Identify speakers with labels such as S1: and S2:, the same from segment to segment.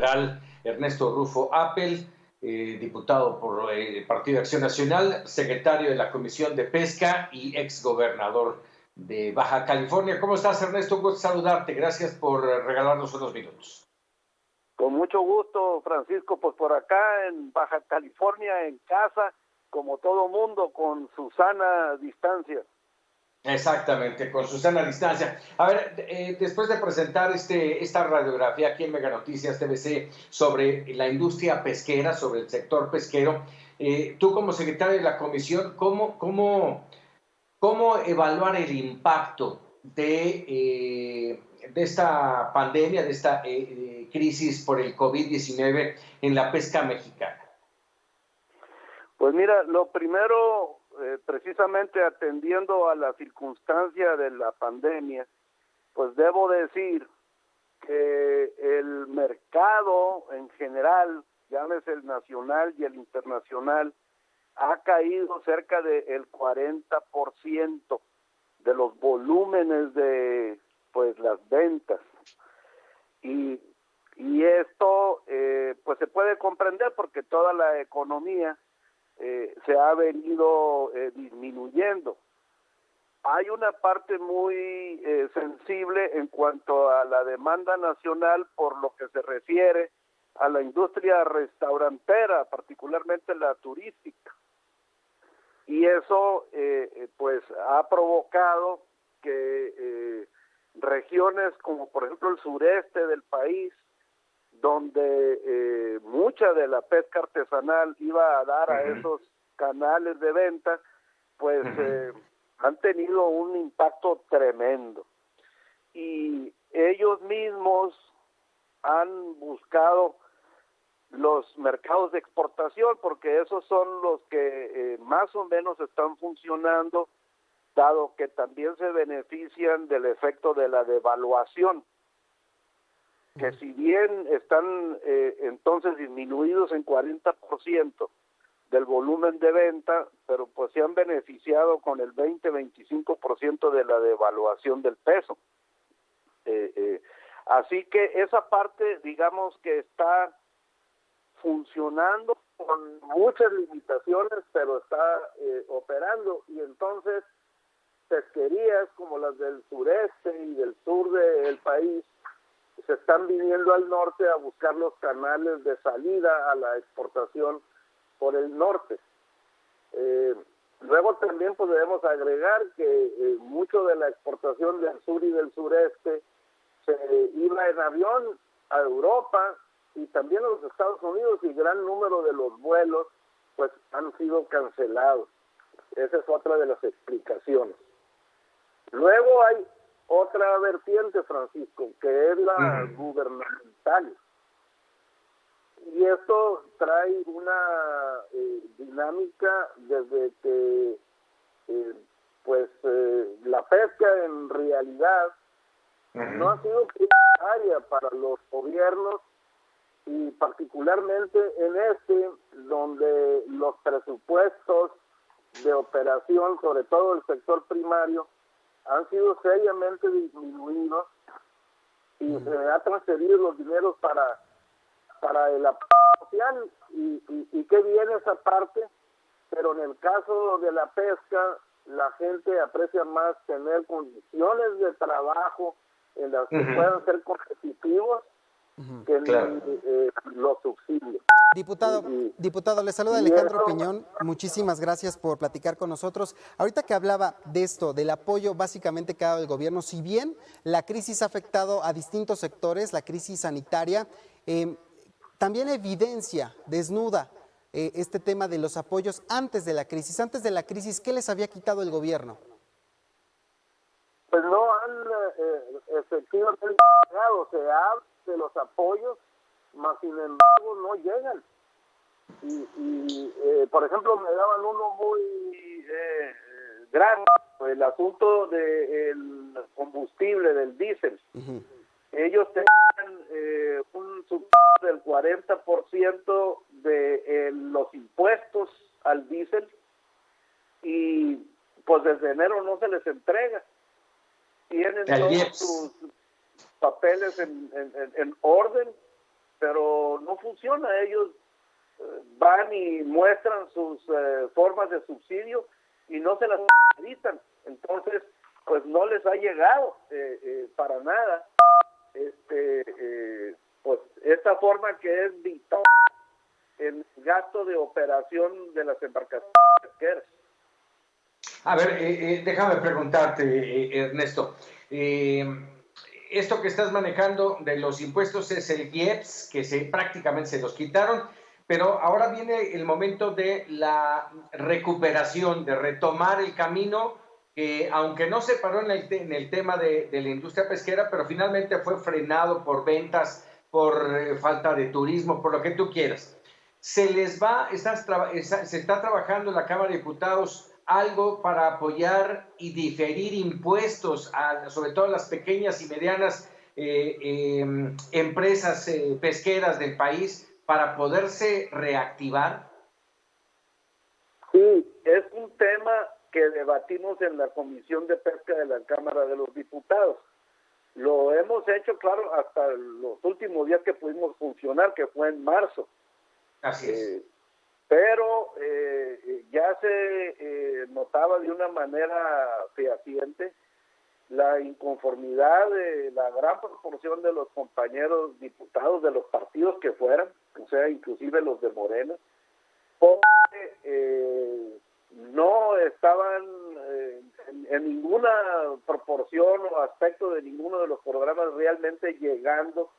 S1: Federal, Ernesto Rufo Apel, diputado por el Partido de Acción Nacional, secretario de la Comisión de Pesca y exgobernador de Baja California. ¿Cómo estás, Ernesto? Un gusto saludarte. Gracias por regalarnos unos minutos.
S2: Con mucho gusto, Francisco. Pues por acá en Baja California, en casa, como todo mundo, con su sana distancia.
S1: Exactamente, con Susana Distancia. A ver, después de presentar esta radiografía aquí en Mega Noticias TVC sobre la industria pesquera, sobre el sector pesquero, tú como secretario de la comisión, ¿cómo evaluar el impacto de esta pandemia, de esta crisis por el COVID-19 en la pesca mexicana?
S2: Pues mira, lo primero, precisamente atendiendo a la circunstancia de la pandemia, pues debo decir que el mercado en general, llámese el nacional y el internacional, ha caído cerca del 40% de los volúmenes de pues las ventas. Y esto pues se puede comprender porque toda la economía se ha venido disminuyendo. Hay una parte muy sensible en cuanto a la demanda nacional por lo que se refiere a la industria restaurantera, particularmente la turística. Y eso pues ha provocado que regiones como por ejemplo el sureste del país, donde mucha de la pesca artesanal iba a dar a esos canales de venta, pues han tenido un impacto tremendo. Y ellos mismos han buscado los mercados de exportación, porque esos son los que más o menos están funcionando, dado que también se benefician del efecto de la devaluación, que si bien están entonces disminuidos en 40% del volumen de venta, pero pues se han beneficiado con el 20-25% de la devaluación del peso. Así que esa parte, digamos que está funcionando con muchas limitaciones, pero está operando, y entonces pesquerías como las del sureste y del sur del país se están viniendo al norte a buscar los canales de salida a la exportación por el norte. Luego también podemos agregar que mucho de la exportación del sur y del sureste se iba en avión a Europa y también a los Estados Unidos, y gran número de los vuelos pues han sido cancelados. Esa es otra de las explicaciones. Luego hay otra vertiente, Francisco, que es la gubernamental. Y esto trae una dinámica desde que la pesca en realidad no ha sido prioritaria para los gobiernos, y particularmente en donde los presupuestos de operación, sobre todo el sector primario, han sido seriamente disminuidos, y se ha transferido los dineros para el apoyo social, y qué bien esa parte, pero en el caso de la pesca, la gente aprecia más tener condiciones de trabajo en las que puedan ser competitivos que los subsidios.
S3: Diputado, le saluda Alejandro Piñón. Muchísimas gracias por platicar con nosotros. Ahorita que hablaba de esto, del apoyo básicamente que ha dado el gobierno, si bien la crisis ha afectado a distintos sectores, la crisis sanitaria, también evidencia, desnuda este tema de los apoyos antes de la crisis. Antes de la crisis, ¿qué les había quitado el gobierno?
S2: Pues no han efectivamente llegado, se habla de los apoyos, mas sin embargo no llegan. Y por ejemplo, me daban uno muy grande, el asunto del combustible, del diésel. Ellos tenían un subsidio del 40% de los impuestos al diésel, y pues desde enero no se les entrega. Tienen todos sus papeles en orden, pero no funciona. Ellos van y muestran sus formas de subsidio y no se las necesitan. Entonces, pues no les ha llegado para nada pues esta forma que es vital en el gasto de operación de las embarcaciones pesqueras.
S1: A ver, déjame preguntarte, Ernesto. Esto que estás manejando de los impuestos es el IEPS, que prácticamente se los quitaron, pero ahora viene el momento de la recuperación, de retomar el camino que, aunque no se paró en el tema de la industria pesquera, pero finalmente fue frenado por ventas, por falta de turismo, por lo que tú quieras. Se está trabajando en la Cámara de Diputados algo para apoyar y diferir impuestos sobre todo a las pequeñas y medianas empresas pesqueras del país para poderse reactivar?
S2: Sí, es un tema que debatimos en la Comisión de Pesca de la Cámara de los Diputados. Lo hemos hecho, claro, hasta los últimos días que pudimos funcionar, que fue en marzo.
S1: Así es.
S2: Pero ya se notaba de una manera fehaciente la inconformidad de la gran proporción de los compañeros diputados de los partidos que fueran, o sea, inclusive los de Morena, porque no estaban en ninguna proporción o aspecto de ninguno de los programas realmente llegando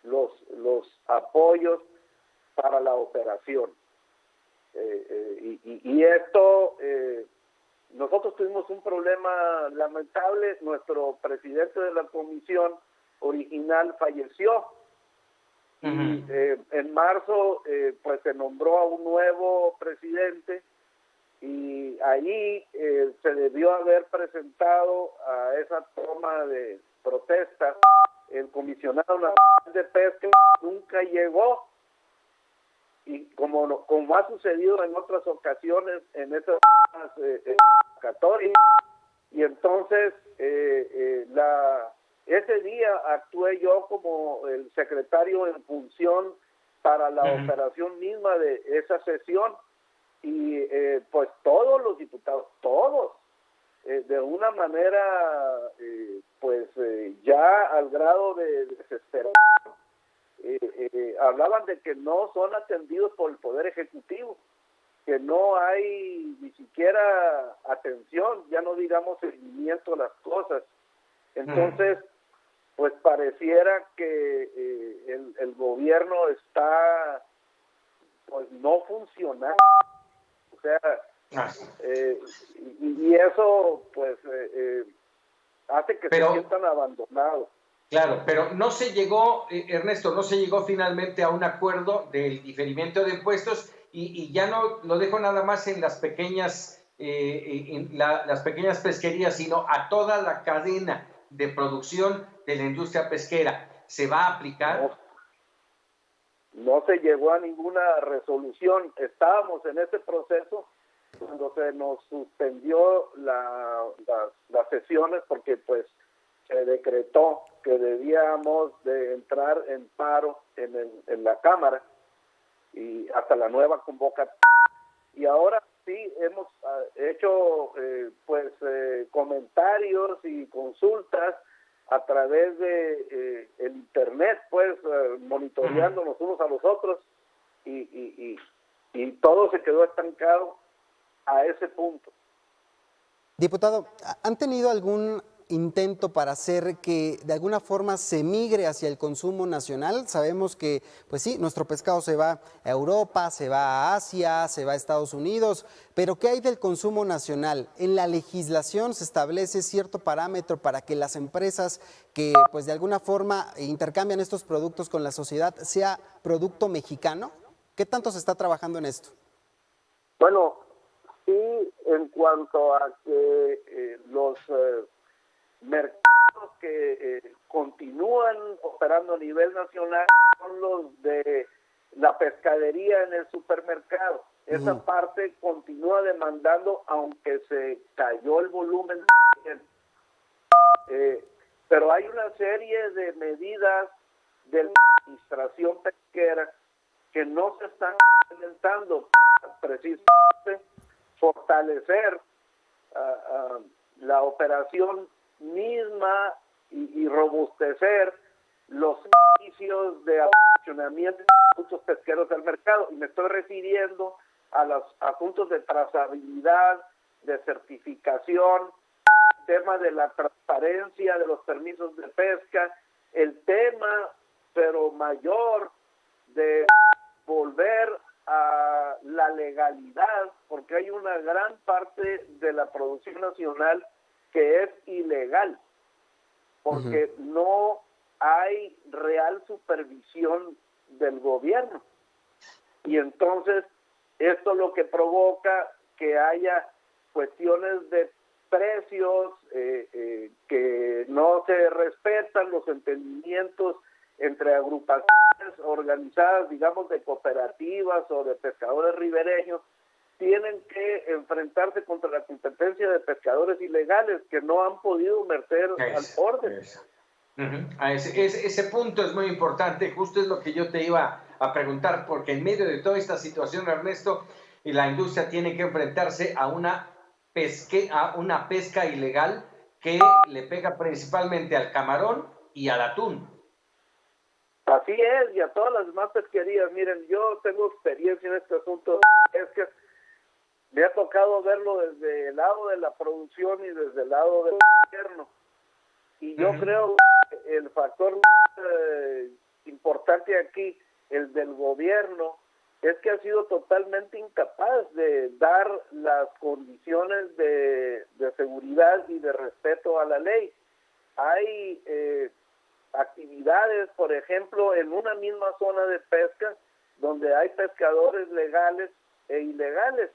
S2: los apoyos para la operación. Y esto, nosotros tuvimos un problema lamentable. Nuestro presidente de la comisión original falleció. Y en marzo pues se nombró a un nuevo presidente, y allí se debió haber presentado a esa toma de protesta el comisionado nacional de pesca. Nunca llegó, y como ha sucedido en otras ocasiones en esas convocatorias, y entonces ese día actué yo como el secretario en función para la operación misma de esa sesión, y pues todos los diputados, todos, de una manera ya al grado de desesperación, hablaban de que no son atendidos por el Poder Ejecutivo, que no hay ni siquiera atención, ya no digamos seguimiento a las cosas. Entonces, pues pareciera que el gobierno está pues no funcionando, o sea, y eso pues hace que se sientan abandonados.
S1: Claro, pero no se llegó, Ernesto, no se llegó finalmente a un acuerdo del diferimiento de impuestos, y ya no lo dejo nada más en las pequeñas las pequeñas pesquerías, sino a toda la cadena de producción de la industria pesquera. ¿Se va a aplicar?
S2: No se llegó a ninguna resolución. Estábamos en ese proceso cuando se nos suspendió las sesiones, porque pues se decretó que debíamos de entrar en paro en la Cámara y hasta la nueva convocatoria. Y ahora sí hemos hecho comentarios y consultas a través de el internet, pues monitoreándonos unos a los otros, y todo se quedó estancado a ese punto.
S3: Diputado, ¿han tenido algún intento para hacer que de alguna forma se migre hacia el consumo nacional? Sabemos que, pues sí, nuestro pescado se va a Europa, se va a Asia, se va a Estados Unidos, pero ¿qué hay del consumo nacional? ¿En la legislación se establece cierto parámetro para que las empresas que, pues de alguna forma intercambian estos productos con la sociedad, sea producto mexicano? ¿Qué tanto se está trabajando en esto?
S2: Bueno, sí, en cuanto a que los mercados que continúan operando a nivel nacional son los de la pescadería en el supermercado. Esa parte continúa demandando, aunque se cayó el volumen. Pero hay una serie de medidas de la administración pesquera que no se están implementando para precisamente fortalecer la operación misma y robustecer los servicios de aprovisionamiento de productos pesqueros al mercado. Y me estoy refiriendo a los asuntos de trazabilidad, de certificación, el tema de la transparencia de los permisos de pesca, el tema, pero mayor, de volver a la legalidad, porque hay una gran parte de la producción nacional que es ilegal, porque no hay real supervisión del gobierno. Y entonces esto lo que provoca que haya cuestiones de precios que no se respetan, los entendimientos entre agrupaciones organizadas, digamos, de cooperativas o de pescadores ribereños, tienen que enfrentarse contra la competencia de pescadores ilegales que no han podido merecer al orden.
S1: Ese punto es muy importante, justo es lo que yo te iba a preguntar, porque en medio de toda esta situación, Ernesto, y la industria tiene que enfrentarse a una pesca ilegal que le pega principalmente al camarón y al atún.
S2: Así es, y a todas las demás pesquerías. Miren, yo tengo experiencia en este asunto de pesca. Me ha tocado verlo desde el lado de la producción y desde el lado del gobierno. Y yo creo que el factor importante aquí, el del gobierno, es que ha sido totalmente incapaz de dar las condiciones de seguridad y de respeto a la ley. Hay actividades, por ejemplo, en una misma zona de pesca, donde hay pescadores legales e ilegales,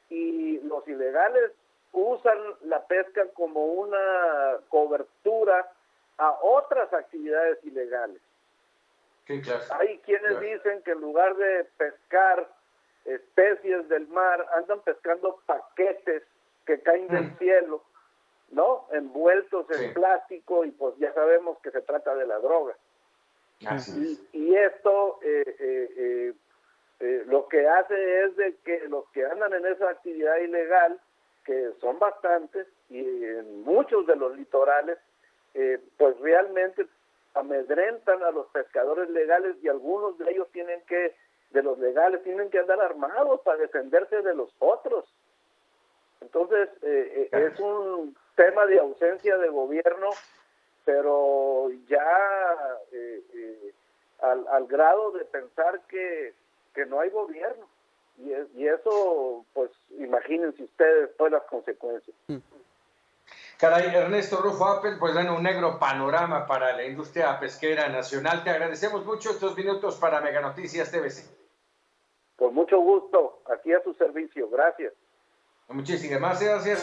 S2: y los ilegales usan la pesca como una cobertura a otras actividades ilegales.
S1: Sí, claro.
S2: Hay quienes dicen que en lugar de pescar especies del mar, andan pescando paquetes que caen del cielo, ¿no? Envueltos en plástico, y pues ya sabemos que se trata de la droga. Y esto lo que hace es de que los que andan en esa actividad ilegal, que son bastantes, y en muchos de los litorales, pues realmente amedrentan a los pescadores legales, y algunos de ellos de los legales tienen que andar armados para defenderse de los otros. Entonces, es un tema de ausencia de gobierno, pero ya al grado de pensar que no hay gobierno. Y eso, pues, imagínense ustedes todas las consecuencias.
S1: Caray, Ernesto Rufo Appel, pues bueno, un negro panorama para la industria pesquera nacional. Te agradecemos mucho estos minutos para Mega Noticias TVC.
S2: Con mucho gusto, aquí a su servicio. Gracias.
S1: Muchísimas gracias.